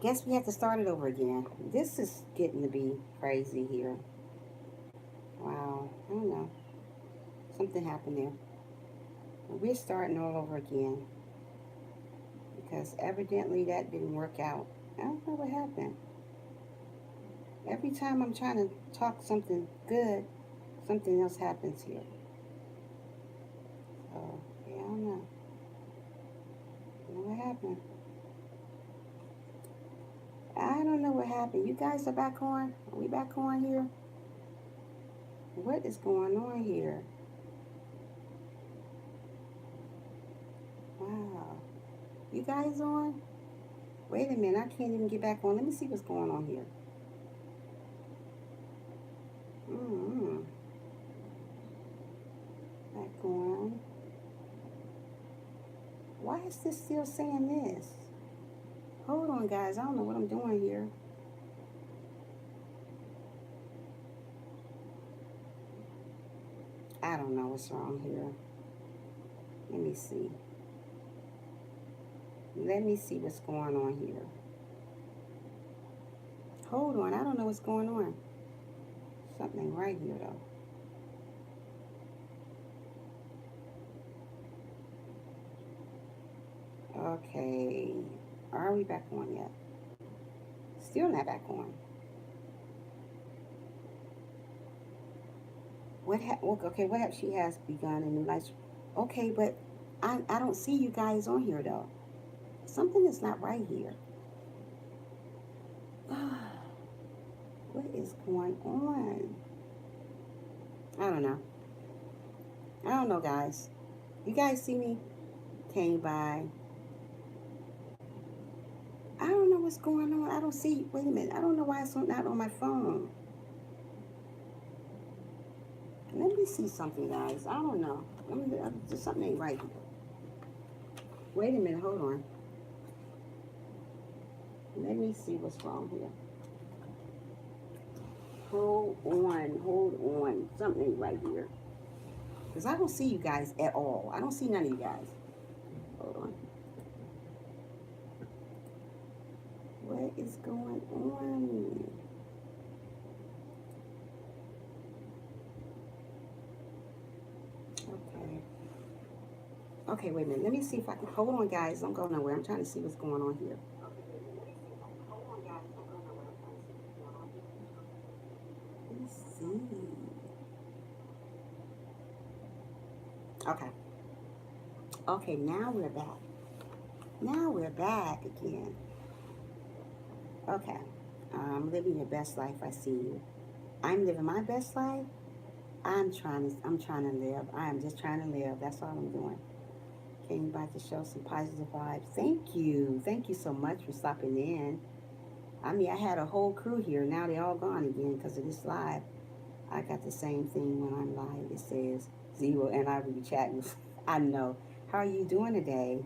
Guess we have to start it over again. This is getting to be crazy here. Wow, I don't know. Something happened there. We're starting all over again because evidently that didn't work out. I don't know what happened. Every time I'm trying to talk something good, something else happens here. So, yeah, I don't know. I don't know what happened. I don't know what happened. You guys are back on? Are we back on here? What is going on here? Wow. You guys on? Wait a minute. I can't even get back on. Let me see what's going on here. Mm-hmm. Back on. Why is this still saying this? Hold on, guys. I don't know what I'm doing here. I don't know what's wrong here. Let me see. Let me see what's going on here. Hold on. I don't know what's going on. Something right here, though. Okay. Are we back on yet? Still not back on. Okay, what have she has begun a new life? Okay, but I don't see you guys on here though. Something is not right here. What is going on? I don't know. I don't know, guys. You guys see me? Came by. I don't know what's going on. I don't see. Wait a minute. I don't know why it's not on my phone. Let me see something, guys. I don't know. There's something ain't right here. Wait a minute. Hold on. Let me see what's wrong here. Hold on. Hold on. Something ain't right here. Because I don't see you guys at all. I don't see none of you guys. Hold on. What is going on? Okay. Okay, wait a minute. Let me see if I can. Hold on, guys. Don't go nowhere. I'm trying to see what's going on here. Let's see. Okay. Okay, now we're back. Now we're back again. Okay. I'm living your best life. I see you. I'm living my best life. I'm trying to live. I am just trying to live. That's all I'm doing. Came by to show some positive vibes. Thank you. Thank you so much for stopping in. I mean, I had a whole crew here. Now they all gone again because of this live. I got the same thing when I'm live. It says zero, and I will be chatting. I know. How are you doing today?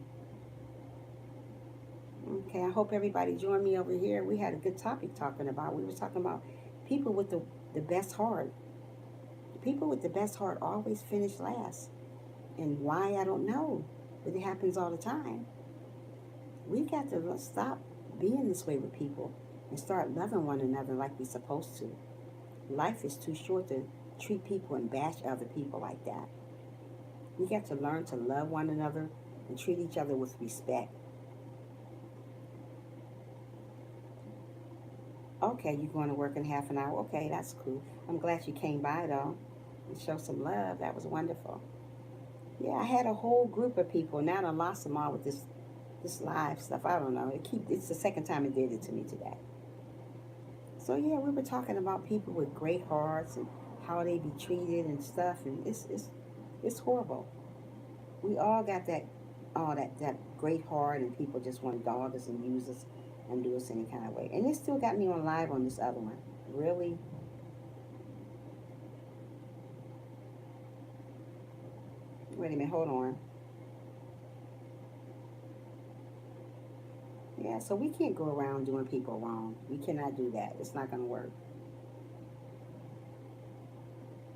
Okay, I hope everybody joined me over here. We had a good topic talking about. We were talking about people with the best heart. People with the best heart always finish last. And why, I don't know. But it happens all the time. We got to stop being this way with people and start loving one another like we're supposed to. Life is too short to treat people and bash other people like that. We got to learn to love one another and treat each other with respect. Okay, you're going to work in half an hour. Okay, that's cool. I'm glad you came by though and show some love. That was wonderful. Yeah, I had a whole group of people. Now I lost them all with this live stuff. I don't know. It's the second time it did it to me today. So yeah, we were talking about people with great hearts and how they be treated and stuff, and it's horrible. We all got that great heart, and people just want to dog us and use us and do us any kind of way. And it still got me on live on this other one. Really? Wait a minute, hold on. Yeah, so we can't go around doing people wrong. We cannot do that. It's not gonna work.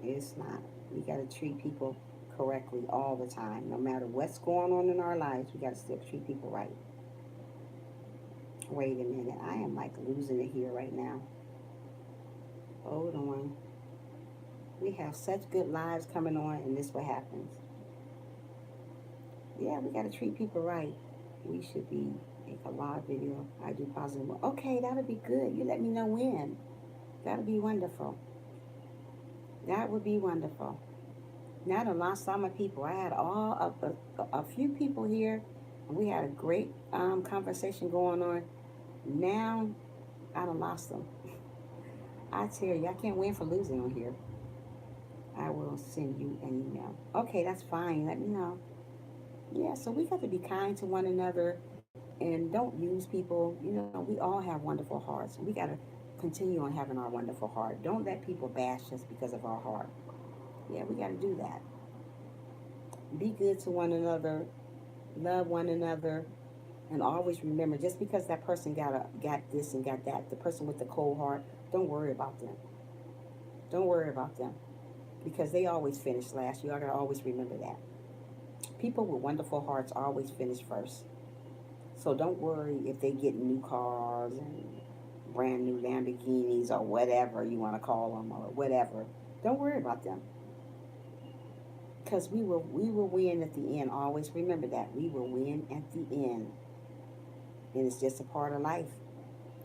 It's not. We gotta treat people correctly all the time. No matter what's going on in our lives, we gotta still treat people right. Wait a minute. I am like losing it here right now. Hold on. We have such good lives coming on, and this what happens. Yeah, we got to treat people right. We should be make a live video. I do positive. Okay, that'll be good. You let me know when. That'll be wonderful. That would be wonderful. Now I done lost some of my people. I had a few people here, and we had a great conversation going on. Now I done lost them. I tell you, I can't win for losing on here. I will send you an email. Okay, that's fine. Let me know. Yeah, so we got to be kind to one another and don't use people. You know, we all have wonderful hearts. We got to continue on having our wonderful heart. Don't let people bash us because of our heart. Yeah, we got to do that. Be good to one another, love one another, and always remember just because that person got this and got that, the person with the cold heart, don't worry about them. Don't worry about them because they always finish last. You gotta always remember that. People with wonderful hearts always finish first. So don't worry if they get new cars and brand new Lamborghinis or whatever you want to call them or whatever. Don't worry about them because we will win at the end. Always remember that we will win at the end, and it's just a part of life,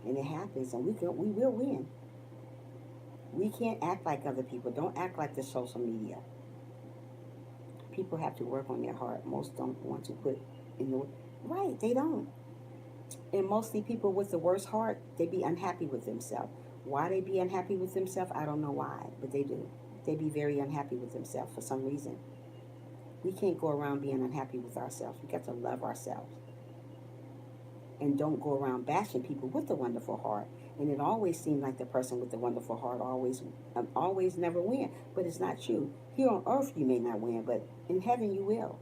and it happens, and we will win. We can't act like other people. Don't act like the social media. People have to work on their heart. Most don't want to put in the right. They don't. And mostly people with the worst heart, they be unhappy with themselves. Why they be unhappy with themselves, I don't know why, but they do. They be very unhappy with themselves for some reason. We can't go around being unhappy with ourselves. We got to love ourselves. And don't go around bashing people with a wonderful heart. And it always seems like the person with the wonderful heart always never win. But it's not true. Here on earth you may not win, but in heaven you will.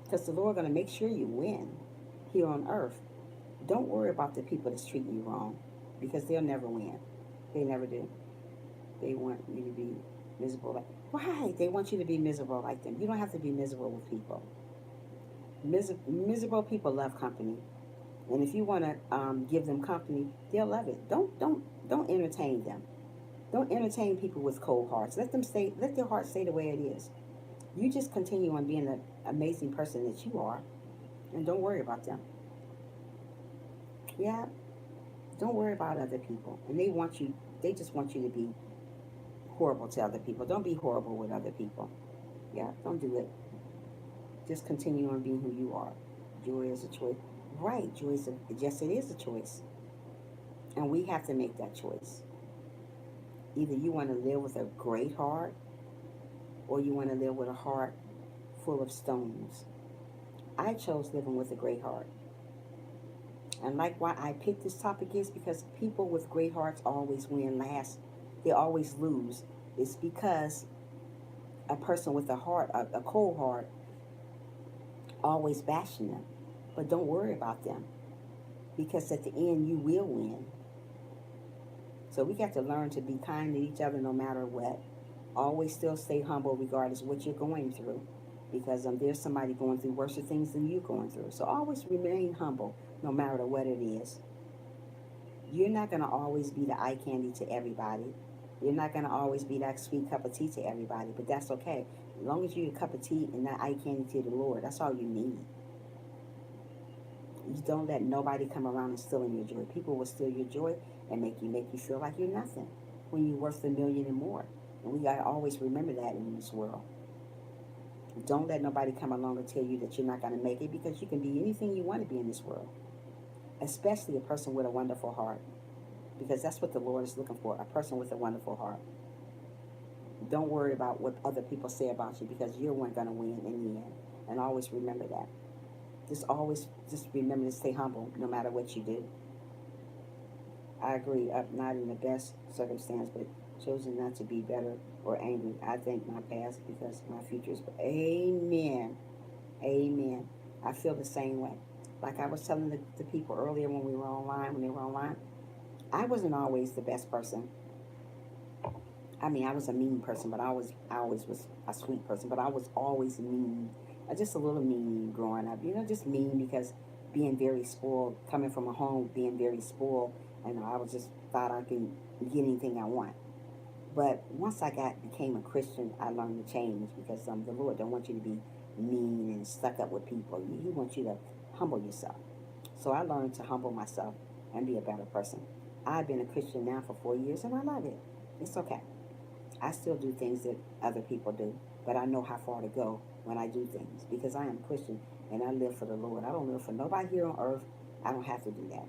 Because the Lord going to make sure you win here on earth. Don't worry about the people that's treating you wrong because they'll never win. They never do. They want you to be miserable. Right. They want you to be miserable like them. You don't have to be miserable with people. Miserable people love company. And if you want to give them company, they'll love it. Don't entertain them. Don't entertain people with cold hearts. Let them stay. Let their heart stay the way it is. You just continue on being the amazing person that you are, and don't worry about them. Yeah, don't worry about other people. And they want you. They just want you to be horrible to other people. Don't be horrible with other people. Yeah, don't do it. Just continue on being who you are. Joy is a choice. Right, joy is a, yes, it is a choice. And we have to make that choice. Either you want to live with a great heart or you want to live with a heart full of stones. I chose living with a great heart. And like why I picked this topic is because people with great hearts always win last. They always lose. It's because a person with a heart, a cold heart, always bashing them. But don't worry about them because at the end you will win. So we got to learn to be kind to each other no matter what. Always still stay humble regardless of what you're going through. Because there's somebody going through worse things than you're going through. So always remain humble no matter what it is. You're not going to always be the eye candy to everybody. You're not going to always be that sweet cup of tea to everybody, but that's okay. As long as you're a cup of tea and that eye candy to the Lord, that's all you need. You don't let nobody come around and steal your joy. People will steal your joy and make you feel like you're nothing when you're worth a million and more. And we gotta always remember that in this world. Don't let nobody come along and tell you that you're not gonna make it because you can be anything you want to be in this world. Especially a person with a wonderful heart. Because that's what the Lord is looking for, a person with a wonderful heart. Don't worry about what other people say about you because you're one gonna win in the end. And always remember that. Just remember to stay humble no matter what you do. I agree. I'm not in the best circumstance, but choosing not to be better or angry. I thank my past because my future is. Amen. Amen. I feel the same way. Like I was telling the people earlier when they were online, I wasn't always the best person. I mean, I was a mean person, but I always was a sweet person, but I was always mean. Just a little mean growing up, just mean because being very spoiled, coming from a home being very spoiled, and I was just thought I can get anything I want. But once I became a Christian, I learned to change because the Lord don't want you to be mean and stuck up with people. He wants you to humble yourself. So I learned to humble myself and be a better person. I've been a Christian now for 4 years and I love it. It's okay. I still do things that other people do, but I know how far to go when I do things because I am a Christian and I live for the Lord. I don't live for nobody here on earth. I don't have to do that.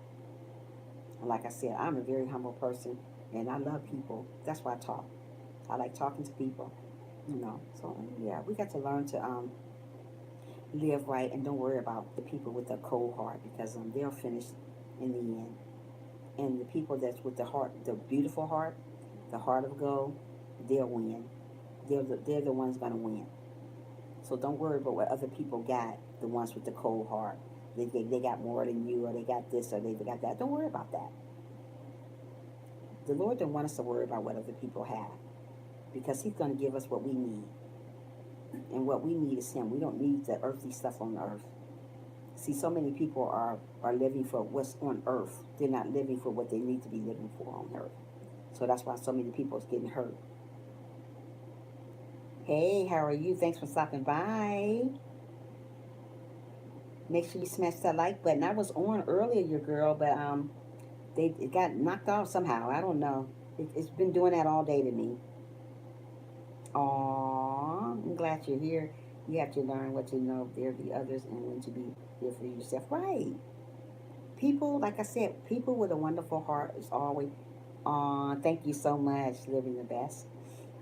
And like I said, I'm a very humble person and I love people. That's why I talk. I like talking to people, you know. So yeah, we got to learn to live right and don't worry about the people with the cold heart because they'll finish in the end. And the people that's with the heart, the beautiful heart, the heart of gold, they'll win. They're the ones gonna win. So don't worry about what other people got. The ones with the cold heart, they got more than you, or they got this, or they got that. Don't worry about that. The Lord don't want us to worry about what other people have because He's gonna give us what we need, and what we need is Him. We don't need the earthly stuff on earth. See, so many people are living for what's on earth. They're not living for what they need to be living for on earth. So that's why so many people is getting hurt. Hey, how are you? Thanks for stopping by. Make sure you smash that like button. I was on earlier, your girl, but it got knocked off somehow. I don't know. It's been doing that all day to me. Aw, I'm glad you're here. You have to learn what to know. There be others and when to be here for yourself. Right. People, like I said, people with a wonderful heart is always on. Thank you so much. Living the best.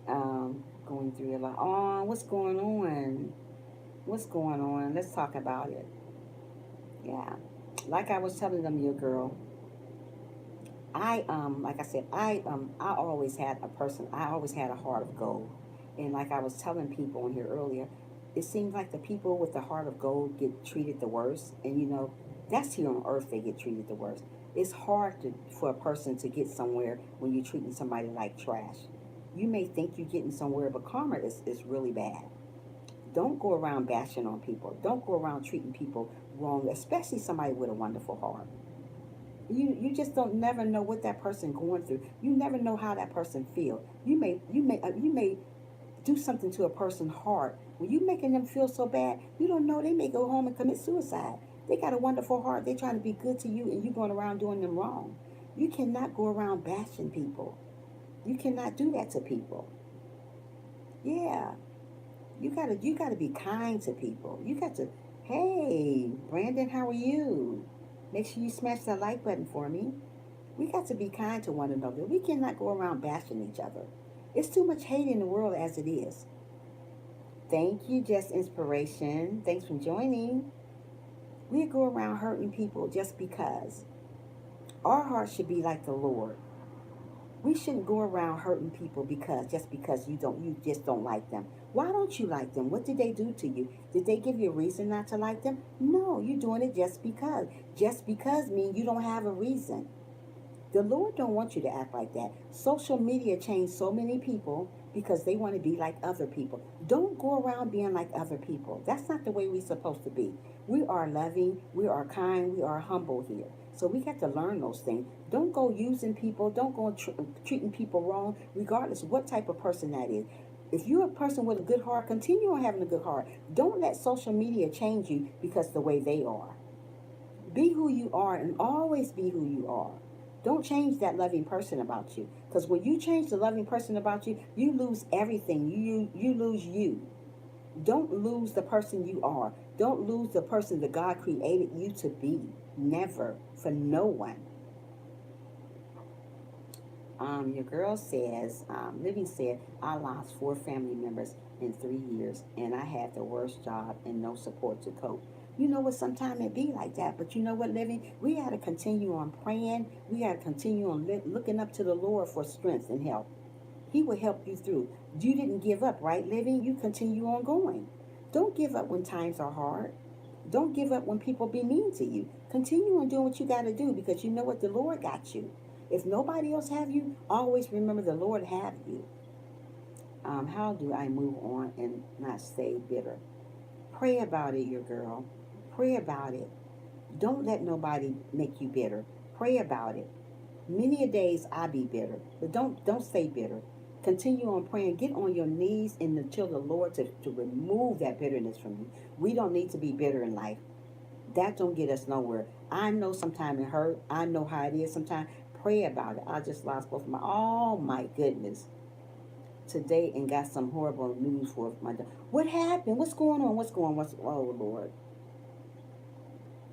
Going through your life. Oh, what's going on? What's going on? Let's talk about it. Yeah. Like I was telling them, your girl, like I said, I always had I always had a heart of gold. And like I was telling people on here earlier, it seems like the people with the heart of gold get treated the worst. And you know, that's here on earth they get treated the worst. It's hard for a person to get somewhere when you're treating somebody like trash. You may think you're getting somewhere, but karma is really bad. Don't go around bashing on people. Don't go around treating people wrong, especially somebody with a wonderful heart. You just don't never know what that person going through. You never know how that person feel. You may do something to a person's heart when you making them feel so bad. You don't know they may go home and commit suicide. They got a wonderful heart. They trying to be good to you, and you going around doing them wrong. You cannot go around bashing people. You cannot do that to people. Yeah, you gotta be kind to people. You got to. Hey, Brandon, how are you? Make sure you smash that like button for me. We got to be kind to one another. We cannot go around bashing each other. It's too much hate in the world as it is. Thank you, Just Inspiration. Thanks for joining. We go around hurting people just because. Our heart should be like the Lord. We shouldn't go around hurting people because you just don't like them. Why don't you like them? What did they do to you? Did they give you a reason not to like them? No, you're doing it just because. Just because means you don't have a reason. The Lord don't want you to act like that. Social media changed so many people because they want to be like other people. Don't go around being like other people. That's not the way we're supposed to be. We are loving, we are kind, we are humble here. So we got to learn those things. Don't go using people. Don't go treating people wrong, regardless of what type of person that is. If you're a person with a good heart, continue on having a good heart. Don't let social media change you because the way they are. Be who you are and always be who you are. Don't change that loving person about you. Because when you change the loving person about you, you lose everything. You lose you. Don't lose the person you are. Don't lose the person that God created you to be. Never. For no one. Your girl says, Living said, I lost 4 family members in 3 years, and I had the worst job and no support to cope. You know what? Sometimes it be like that, but you know what, Living? We got to continue on praying. We got to continue on looking up to the Lord for strength and help. He will help you through. You didn't give up, right, Living? You continue on going. Don't give up when times are hard. Don't give up when people be mean to you. Continue on doing what you got to do because you know what? The Lord got you. If nobody else have you, always remember the Lord have you. How do I move on and not stay bitter? Pray about it, your girl. Pray about it. Don't let nobody make you bitter. Pray about it. Many a days I be bitter, but don't stay bitter. Continue on praying. Get on your knees and tell the Lord to remove that bitterness from you. We don't need to be bitter in life. That don't get us nowhere. I know sometimes it hurt. I know how it is sometimes. Pray about it. I just lost both of my, oh my goodness, today and got some horrible news for my daughter. What happened? What's going on? What's going on? Oh Lord.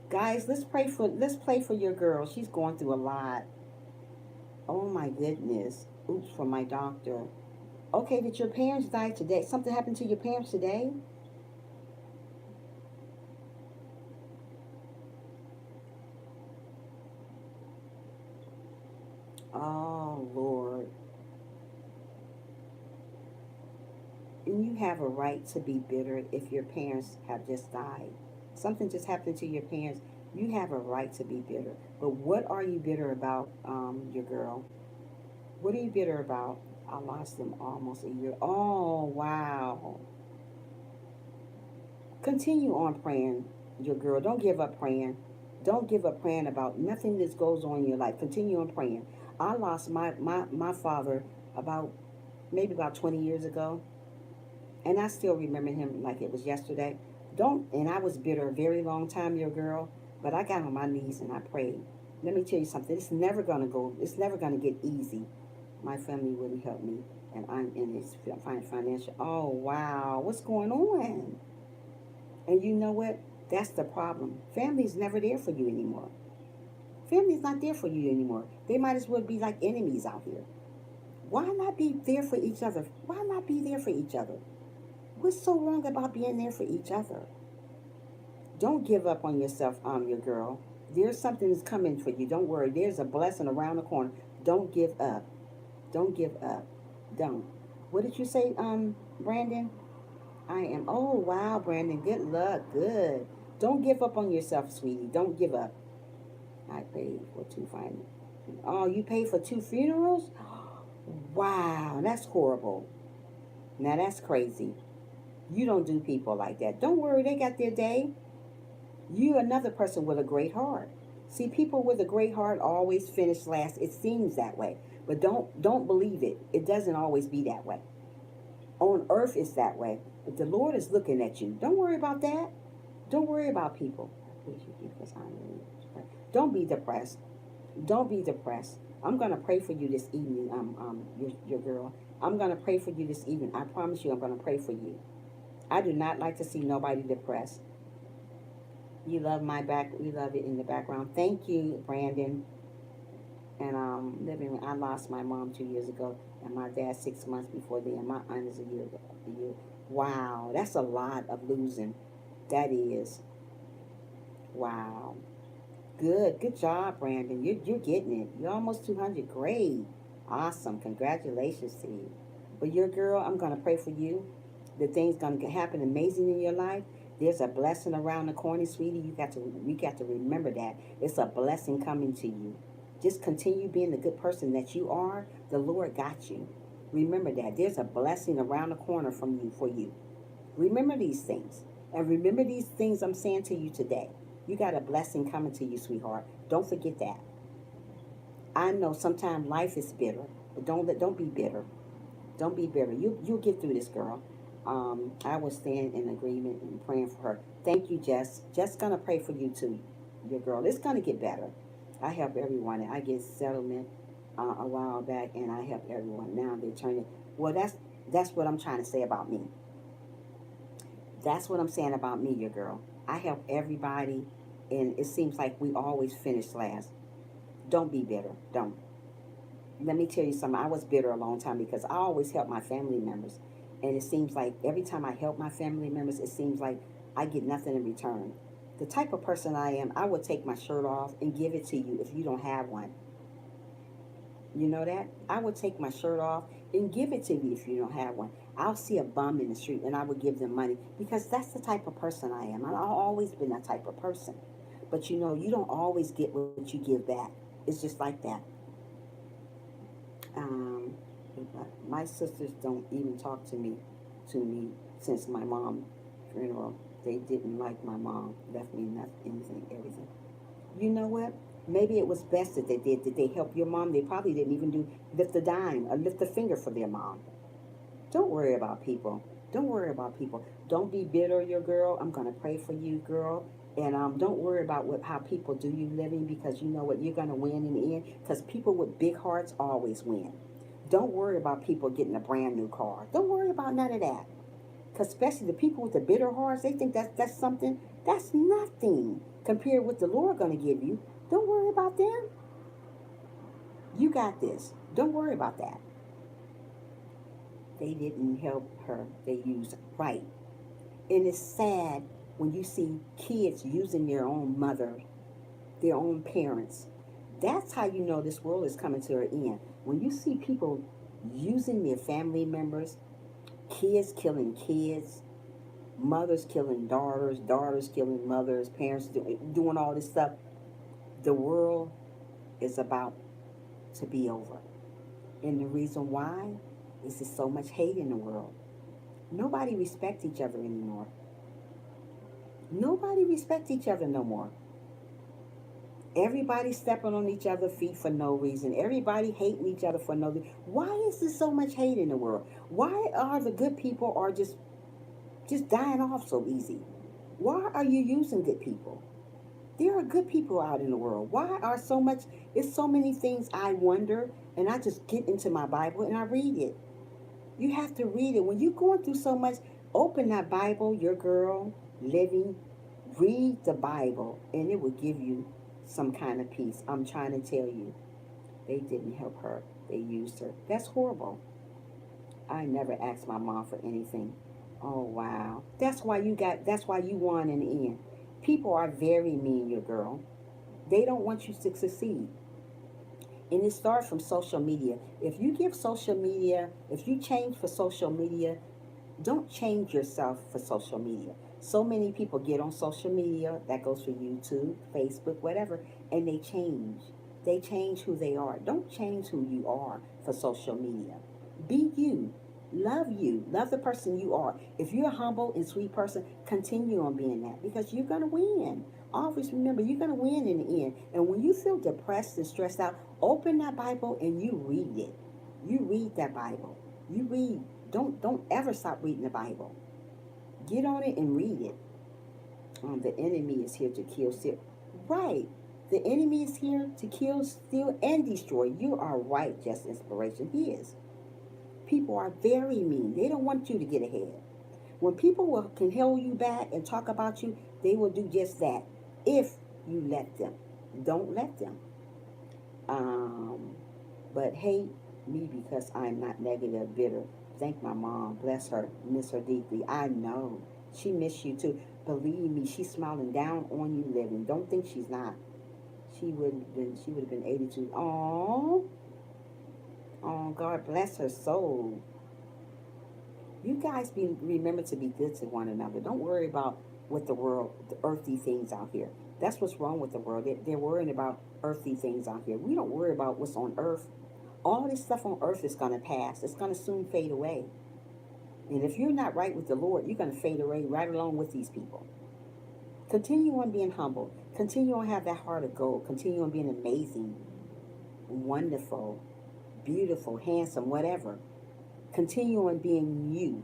Guys, let's pray for your girl. She's going through a lot. Oh my goodness. Oops for my doctor. Okay, did your parents die today? Something happened to your parents today? Oh Lord. And you have a right to be bitter if your parents have just died. Something just happened to your parents. You have a right to be bitter. But what are you bitter about, your girl? What are you bitter about? I lost them almost a year. Oh, wow. Continue on praying, your girl. Don't give up praying. Don't give up praying about nothing that goes on in your life. Continue on praying. I lost my father about maybe about 20 years ago, and I still remember him like it was yesterday. Don't, and I was bitter a very long time, your girl, but I got on my knees and I prayed. Let me tell you something. It's never gonna get easy. My family wouldn't help me, and I'm in this financial. Oh wow, what's going on? And you know what? That's the problem. Family's never there for you anymore. Family's not there for you anymore. They might as well be like enemies out here. Why not be there for each other? Why not be there for each other? What's so wrong about being there for each other? Don't give up on yourself, your girl. There's something that's coming for you. Don't worry. There's a blessing around the corner. Don't give up. Don't give up. Don't. What did you say, Brandon? I am. Oh, wow, Brandon. Good luck. Good. Don't give up on yourself, sweetie. Don't give up. I paid for two final. Oh, you paid for two funerals? Wow, that's horrible. Now that's crazy. You don't do people like that. Don't worry, they got their day. You another person with a great heart. See, people with a great heart always finish last. It seems that way. But don't believe it. It doesn't always be that way. On earth it's that way. But the Lord is looking at you. Don't worry about that. Don't worry about people. Don't be depressed. Don't be depressed. I'm gonna pray for you this evening, your girl. I'm gonna pray for you this evening. I promise you, I'm gonna pray for you. I do not like to see nobody depressed. You love my back. We love it in the background. Thank you, Brandon. And living. I lost my mom 2 years ago, and my dad 6 months before then. My aunt is a year ago. A year. Wow, that's a lot of losing. That is. Wow. Good job, Brandon. You're getting it. You're almost 200. Great. Awesome. Congratulations to you. But your girl, I'm gonna pray for you. The things gonna happen amazing in your life. There's a blessing around the corner, sweetie. We got to remember that. It's a blessing coming to you. Just continue being the good person that you are. The Lord got you. Remember that. There's a blessing around the corner from you for you. Remember these things. And remember these things I'm saying to you today. You got a blessing coming to you, sweetheart. Don't forget that. I know sometimes life is bitter, but don't be bitter. Don't be bitter. You'll get through this, girl. I will stand in agreement and praying for her. Thank you, Jess. Jess gonna pray for you too, your girl. It's gonna get better. I help everyone. I get settlement a while back, and I help everyone. Now they're turning. Well, that's what I'm trying to say about me. That's what I'm saying about me, your girl. I help everybody, and it seems like we always finish last. Don't be bitter. Don't. Let me tell you something. I was bitter a long time because I always help my family members. And it seems like every time I help my family members, it seems like I get nothing in return. The type of person I am, I would take my shirt off and give it to you if you don't have one. You know that? I would take my shirt off and give it to you if you don't have one. I'll see a bum in the street and I would give them money because that's the type of person I am. I've always been that type of person. But you know, you don't always get what you give back. It's just like that. Um, my sisters don't even talk to me since my mom funeral. They didn't like my mom. Left me nothing, anything, everything. You know what? Maybe it was best that they did. Did they help your mom? They probably didn't even do lift a dime or lift a finger for their mom. Don't worry about people. Don't worry about people. Don't be bitter, your girl. I'm gonna pray for you, girl. And don't worry about how people do you living, because you know what, you're gonna win in the end. Because people with big hearts always win. Don't worry about people getting a brand new car. Don't worry about none of that. Because especially the people with the bitter hearts, they think that's something. That's nothing compared with the Lord gonna give you. Don't worry about them. You got this. Don't worry about that. They didn't help her. They used her. Right. And it's sad when you see kids using their own mother, their own parents. That's how you know this world is coming to an end. When you see people using their family members, kids killing kids, mothers killing daughters, daughters killing mothers, parents doing all this stuff, the world is about to be over. And the reason why is there's so much hate in the world. Nobody respects each other anymore. Nobody respects each other no more. Everybody stepping on each other's feet for no reason. Everybody hating each other for no reason. Why is there so much hate in the world? Why are the good people are just dying off so easy? Why are you using good people? There are good people out in the world. Why are so much? It's so many things I wonder, and I just get into my Bible and I read it. You have to read it. When you're going through so much, open that Bible, your girl, living, read the Bible, and it will give you some kind of peace. I'm trying to tell you, they didn't help her. They used her. That's horrible. I never asked my mom for anything. Oh wow. That's why you won in the end. People are very mean, your girl. They don't want you to succeed. And it starts from social media. If you give social media, if you change for social media, don't change yourself for social media. So many people get on social media, that goes for YouTube, Facebook, whatever, and they change. They change who they are. Don't change who you are for social media. Be you. Love you. Love the person you are. If you're a humble and sweet person, continue on being that, because you're going to win. Always remember, you're going to win in the end. And when you feel depressed and stressed out, open that Bible and you read it. You read that Bible. You read. Don't ever stop reading the Bible. Get on it and read it. The enemy is here to kill, steal. Right. The enemy is here to kill, steal, and destroy. You are right, Just Inspiration. He is. People are very mean. They don't want you to get ahead. When people can hold you back and talk about you, they will do just that if you let them. Don't let them. Um, but hate me because I'm not negative, bitter. Thank my mom. Bless her. Miss her deeply. I know. She miss you too. Believe me, she's smiling down on you living. Don't think she's not. She would have been 82. Oh, oh, God bless her soul. You guys remember to be good to one another. Don't worry about what the earthly things out here. That's what's wrong with the world. They're worrying about earthly things out here. We don't worry about what's on earth. All this stuff on earth is going to pass. It's going to soon fade away. And if you're not right with the Lord, you're going to fade away right along with these people. Continue on being humble. Continue on have that heart of gold. Continue on being amazing, wonderful, beautiful, handsome, whatever. Continue on being you.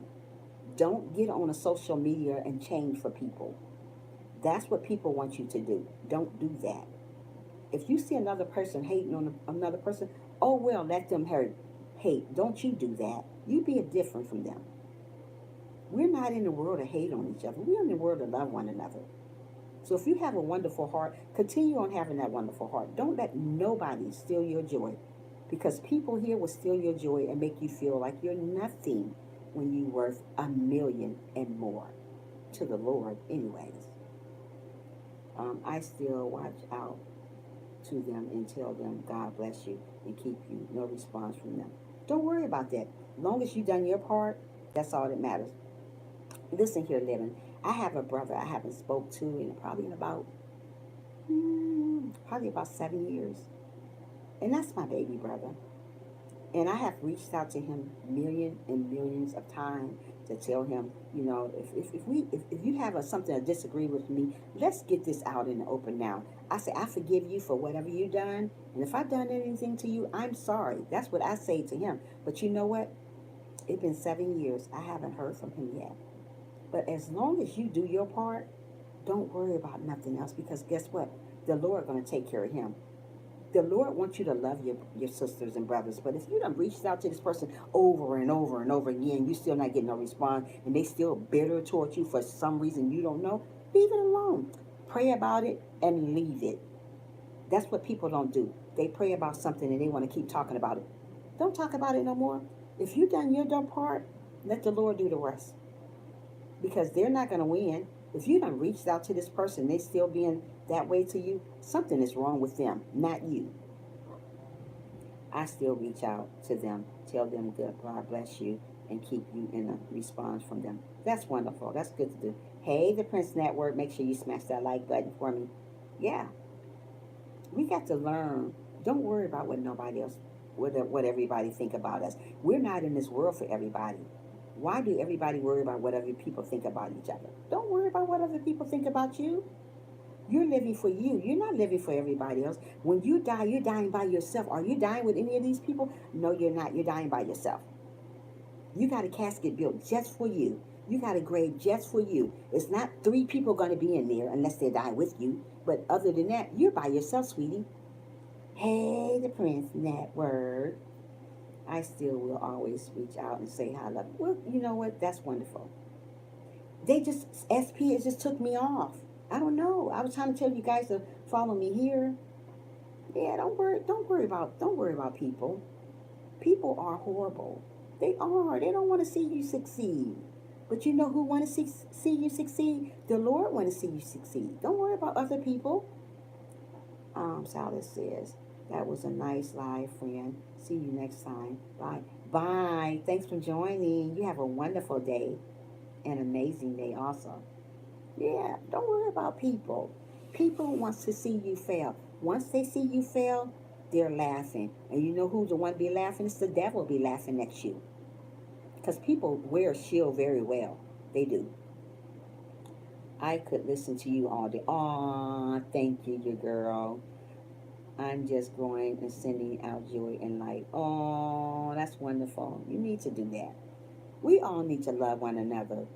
Don't get on a social media and change for people. That's what people want you to do. Don't do that. If you see another person hating on another person, oh well, let them hate. Don't you do that. You be different from them. We're not in the world to hate on each other. We're in the world to love one another. So if you have a wonderful heart, continue on having that wonderful heart. Don't let nobody steal your joy, because people here will steal your joy and make you feel like you're nothing when you're worth a million and more to the Lord anyways. I still watch out to them and tell them, God bless you and keep you. No response from them. Don't worry about that. As long as you've done your part, that's all that matters. Listen here, living. I have a brother I haven't spoke to in probably about 7 years. And that's my baby brother. And I have reached out to him millions and millions of times to tell him, you know, if you have something to disagree with me, let's get this out in the open now. I say I forgive you for whatever you done, and if I've done anything to you, I'm sorry. That's what I say to him. But you know what? It's been 7 years. I haven't heard from him yet. But as long as you do your part, don't worry about nothing else because guess what? The Lord going to take care of him. The Lord wants you to love your sisters and brothers. But if you done reached out to this person over and over and over again, you still not getting no response, and they still bitter towards you for some reason you don't know, leave it alone. Pray about it and leave it. That's what people don't do. They pray about something and they want to keep talking about it. Don't talk about it no more. If you done your dumb part, let the Lord do the rest. Because they're not going to win. If you done reached out to this person, they still being that way to you, something is wrong with them, not you. I still reach out to them, tell them good, God bless you, and keep you in a response from them. That's wonderful. That's good to do. Hey, the Prince Network, make sure you smash that like button for me. Yeah, we got to learn. Don't worry about what nobody else, what everybody think about us. We're not in this world for everybody. Why do everybody worry about what other people think about each other? Don't worry about what other people think about you. You're living for you. You're not living for everybody else. When you die, you're dying by yourself. Are you dying with any of these people? No, you're not. You're dying by yourself. You got a casket built just for you. You got a grave just for you. It's not three people going to be in there unless they die with you. But other than that, you're by yourself, sweetie. Hey, the Prince Network. I still will always reach out and say hi, love. Well, you know what? That's wonderful. They just SP it just took me off. I don't know. I was trying to tell you guys to follow me here. Yeah, don't worry about people. People are horrible. They are. They don't want to see you succeed. But you know who want to see you succeed? The Lord want to see you succeed. Don't worry about other people. Silas says, that was a nice live, friend. See you next time. Bye. Bye. Thanks for joining. You have a wonderful day. An amazing day also. Yeah, don't worry about people. People wants to see you fail. Once they see you fail, they're laughing. And you know who's the one be laughing? It's the devil be laughing at you. Because people wear a shield very well. They do. I could listen to you all day. Aw, thank you, your girl. I'm just growing and sending out joy and light. Oh, that's wonderful. You need to do that. We all need to love one another.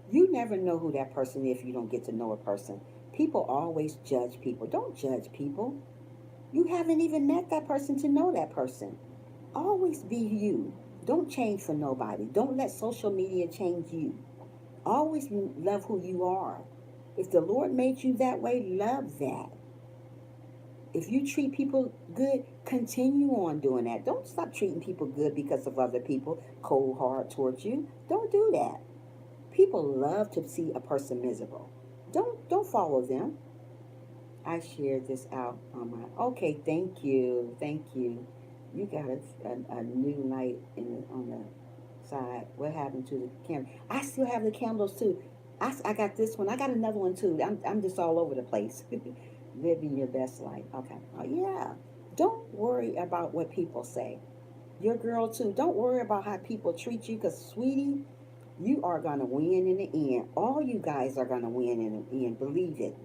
You never know who that person is if you don't get to know a person. People always judge people. Don't judge people. You haven't even met that person to know that person. Always be you. Don't change for nobody. Don't let social media change you. Always love who you are. If the Lord made you that way, love that. If you treat people good, continue on doing that. Don't stop treating people good because of other people cold hard towards you. Don't do that. People love to see a person miserable. Don't follow them. I shared this out on my. Okay, thank you, thank you. You got a new light on the side. What happened to the camera? I still have the candles too. I got this one. I got another one too. I'm just all over the place. Living your best life. Okay. Oh yeah. Don't worry about what people say. Your girl too. Don't worry about how people treat you, cause sweetie, you are gonna win in the end. All you guys are gonna win in the end. Believe it.